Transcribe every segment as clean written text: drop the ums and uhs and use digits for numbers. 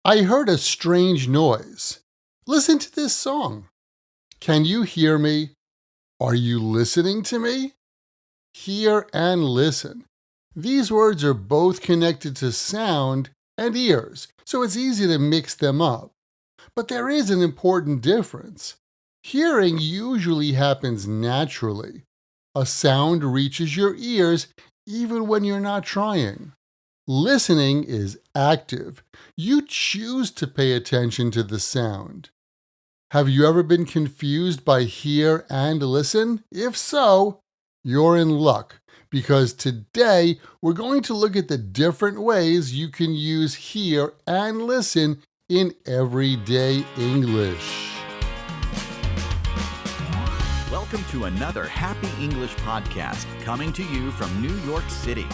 I heard a strange noise. Listen to this song. Can you hear me? Are you listening to me? Hear and listen. These words are both connected to sound and ears, so it's easy to mix them up. But there is an important difference. Hearing usually happens naturally. A sound reaches your ears even when you're not trying. Listening is active. You choose to pay attention to the sound. Have you ever been confused by hear and listen? If so, you're in luck, because today we're going to look at the different ways you can use hear and listen in everyday English. Welcome to another Happy English podcast coming to you from New York City.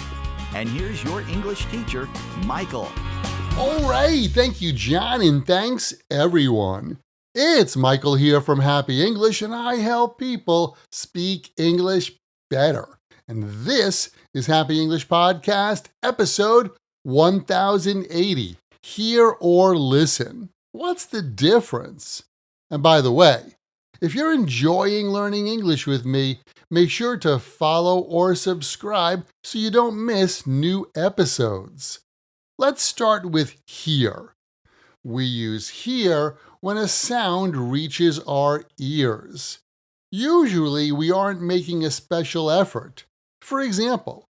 And here's your English teacher, Michael. All right, thank you, John, and thanks, everyone. It's Michael here from Happy English, and I help people speak English better. And this is Happy English Podcast, episode 1080. Hear or listen. What's the difference? And by the way, if you're enjoying learning English with me, make sure to follow or subscribe so you don't miss new episodes. Let's start with hear. We use hear when a sound reaches our ears. Usually, we aren't making a special effort. For example,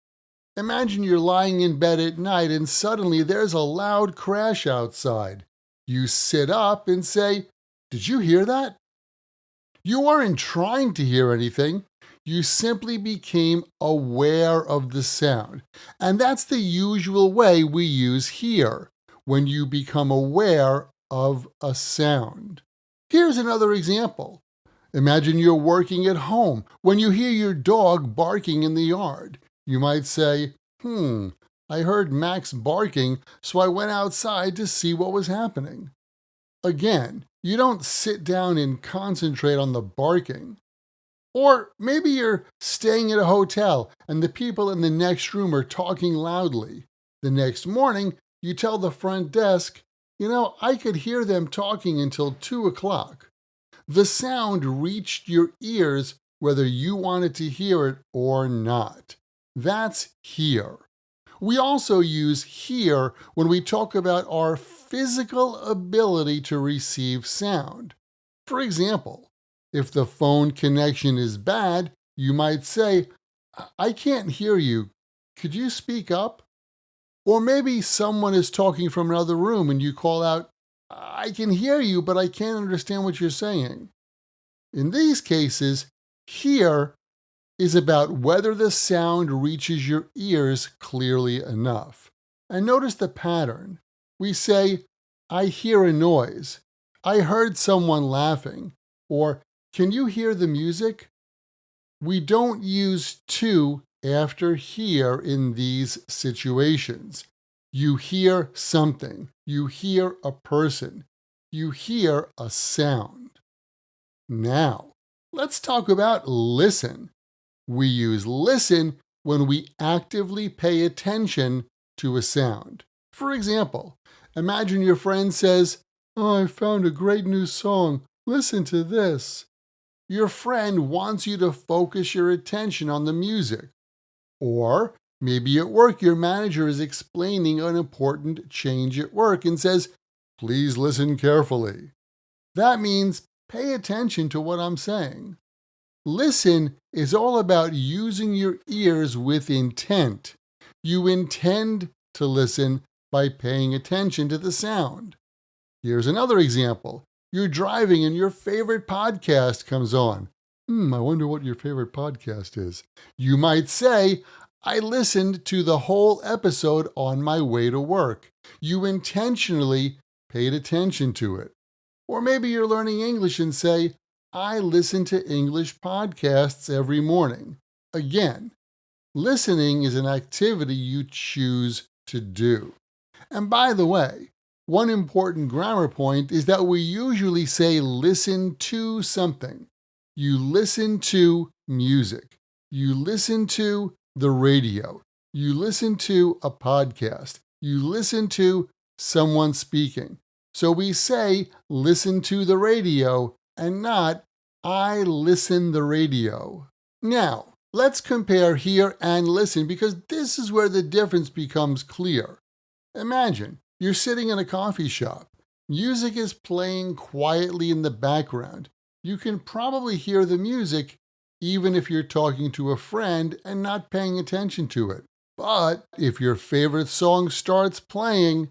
imagine you're lying in bed at night and suddenly there's a loud crash outside. You sit up and say, "Did you hear that?" You weren't trying to hear anything. You simply became aware of the sound. And that's the usual way we use hear, when you become aware of a sound. Here's another example. Imagine you're working at home. When you hear your dog barking in the yard, you might say, I heard Max barking, so I went outside to see what was happening. Again, you don't sit down and concentrate on the barking. Or maybe you're staying at a hotel and the people in the next room are talking loudly. The next morning, you tell the front desk, I could hear them talking until 2 o'clock. The sound reached your ears whether you wanted to hear it or not. That's hear. We also use hear when we talk about our physical ability to receive sound. For example, if the phone connection is bad, you might say, "I can't hear you. Could you speak up?" Or maybe someone is talking from another room and you call out, "I can hear you, but I can't understand what you're saying." In these cases, hear is about whether the sound reaches your ears clearly enough. And notice the pattern. We say, "I hear a noise," "I heard someone laughing," or "Can you hear the music?" We don't use to after hear in these situations. You hear something. You hear a person. You hear a sound. Now, let's talk about listen. We use listen when we actively pay attention to a sound. For example, imagine your friend says, "I found a great new song. Listen to this." Your friend wants you to focus your attention on the music. Or maybe at work your manager is explaining an important change at work and says, "Please listen carefully." That means pay attention to what I'm saying. Listen is all about using your ears with intent. You intend to listen by paying attention to the sound. Here's another example. You're driving and your favorite podcast comes on. I wonder what your favorite podcast is. You might say, "I listened to the whole episode on my way to work." You intentionally paid attention to it. Or maybe you're learning English and say, "I listen to English podcasts every morning." Again, listening is an activity you choose to do. And by the way, one important grammar point is that we usually say listen to something. You listen to music. You listen to the radio. You listen to a podcast. You listen to someone speaking. So we say listen to the radio and not I listen the radio. Now, let's compare hear and listen because this is where the difference becomes clear. Imagine you're sitting in a coffee shop. Music is playing quietly in the background. You can probably hear the music even if you're talking to a friend and not paying attention to it. But if your favorite song starts playing,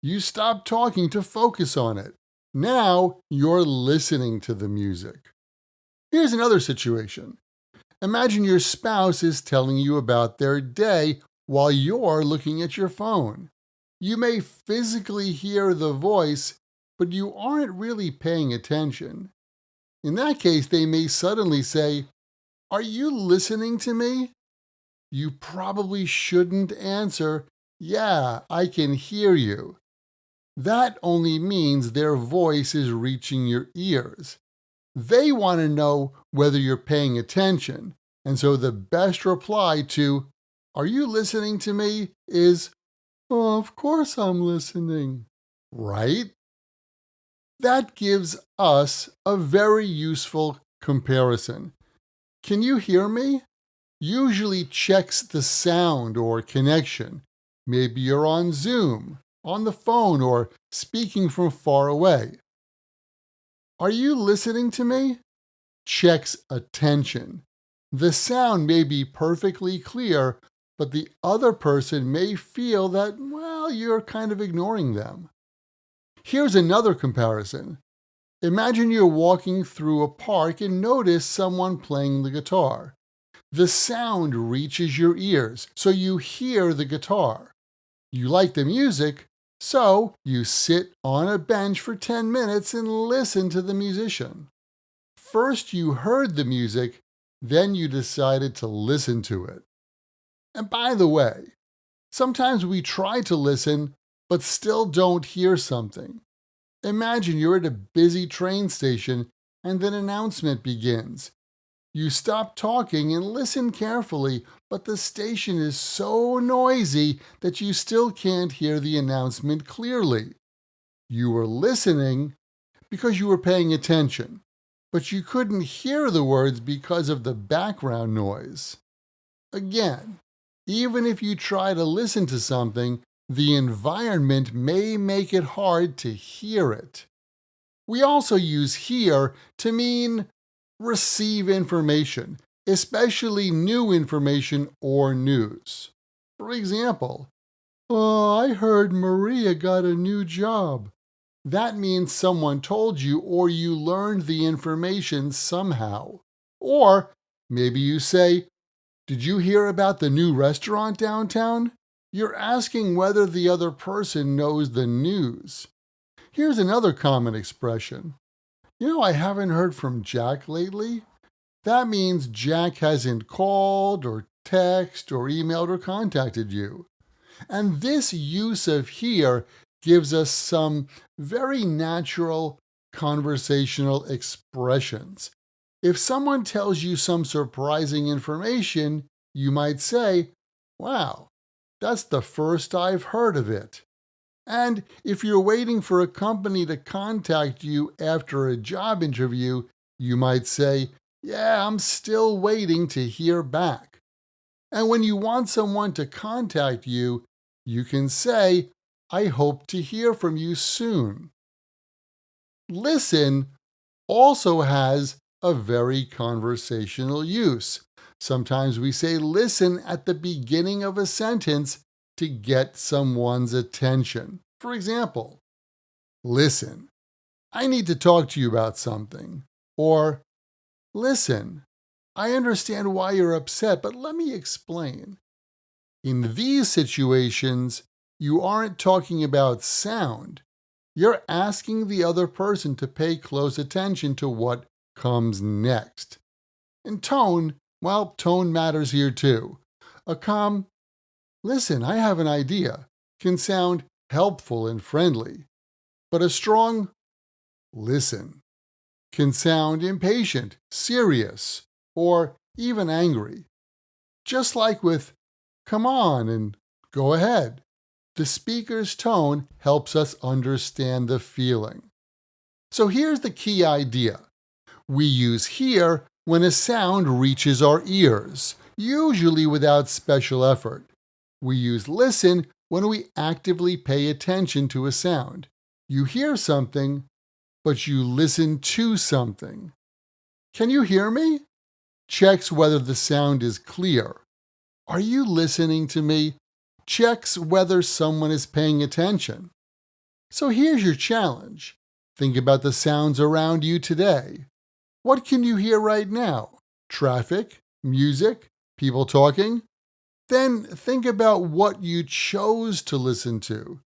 you stop talking to focus on it. Now you're listening to the music. Here's another situation. Imagine your spouse is telling you about their day while you're looking at your phone. You may physically hear the voice, but you aren't really paying attention. In that case, they may suddenly say, "Are you listening to me?" You probably shouldn't answer, "Yeah, I can hear you." That only means their voice is reaching your ears. They want to know whether you're paying attention, and so the best reply to, "Are you listening to me?" is, "Oh, of course I'm listening." Right? That gives us a very useful comparison. "Can you hear me?" Usually checks the sound or connection. Maybe you're on Zoom, on the phone, or speaking from far away. "Are you listening to me?" Checks attention. The sound may be perfectly clear, but the other person may feel that, well, you're kind of ignoring them. Here's another comparison. Imagine you're walking through a park and notice someone playing the guitar. The sound reaches your ears, so you hear the guitar. You like the music, so you sit on a bench for 10 minutes and listen to the musician. First you heard the music, then you decided to listen to it. And by the way, sometimes we try to listen, but still don't hear something. Imagine you're at a busy train station and an announcement begins. You stop talking and listen carefully, but the station is so noisy that you still can't hear the announcement clearly. You were listening because you were paying attention, but you couldn't hear the words because of the background noise. Again, even if you try to listen to something, the environment may make it hard to hear it. We also use hear to mean receive information, especially new information or news. For example, "Oh, I heard Maria got a new job." That means someone told you or you learned the information somehow. Or maybe you say, "Did you hear about the new restaurant downtown?" You're asking whether the other person knows the news. Here's another common expression. I haven't heard from Jack lately." That means Jack hasn't called or texted or emailed or contacted you. And this use of here gives us some very natural conversational expressions. If someone tells you some surprising information, you might say, "Wow, that's the first I've heard of it." And if you're waiting for a company to contact you after a job interview, you might say, "Yeah, I'm still waiting to hear back." And when you want someone to contact you, you can say, "I hope to hear from you soon." Listen also has a very conversational use. Sometimes we say listen at the beginning of a sentence to get someone's attention. For example, "Listen, I need to talk to you about something." Or, "Listen, I understand why you're upset, but let me explain." In these situations, you aren't talking about sound. You're asking the other person to pay close attention to what comes next. And tone, well, tone matters here too. A calm, "Listen, I have an idea," can sound helpful and friendly. But a strong, "Listen," can sound impatient, serious, or even angry. Just like with "come on" and "go ahead." The speaker's tone helps us understand the feeling. So here's the key idea. We use hear when a sound reaches our ears, usually without special effort. We use listen when we actively pay attention to a sound. You hear something, but you listen to something. Can you hear me? Checks whether the sound is clear. Are you listening to me? Checks whether someone is paying attention. So here's your challenge. Think about the sounds around you today. What can you hear right now? Traffic? Music? People talking? Then think about what you chose to listen to.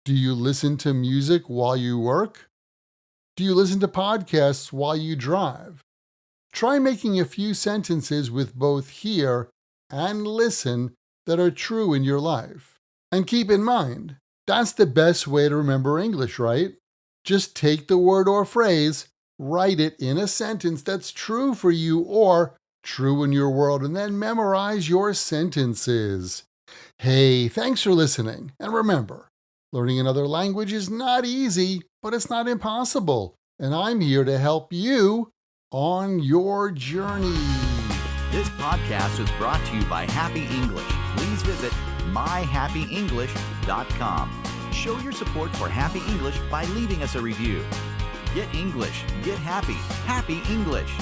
Do you listen to music while you work? Do you listen to podcasts while you drive? Try making a few sentences with both hear and listen that are true in your life. And keep in mind, that's the best way to remember English, right? Just take the word or phrase, write it in a sentence that's true for you or true in your world, and then memorize your sentences. Hey, thanks for listening. And remember, learning another language is not easy, but it's not impossible. And I'm here to help you on your journey. This podcast was brought to you by Happy English. Please visit myhappyenglish.com. Show your support for Happy English by leaving us a review. Get English, get happy, Happy English.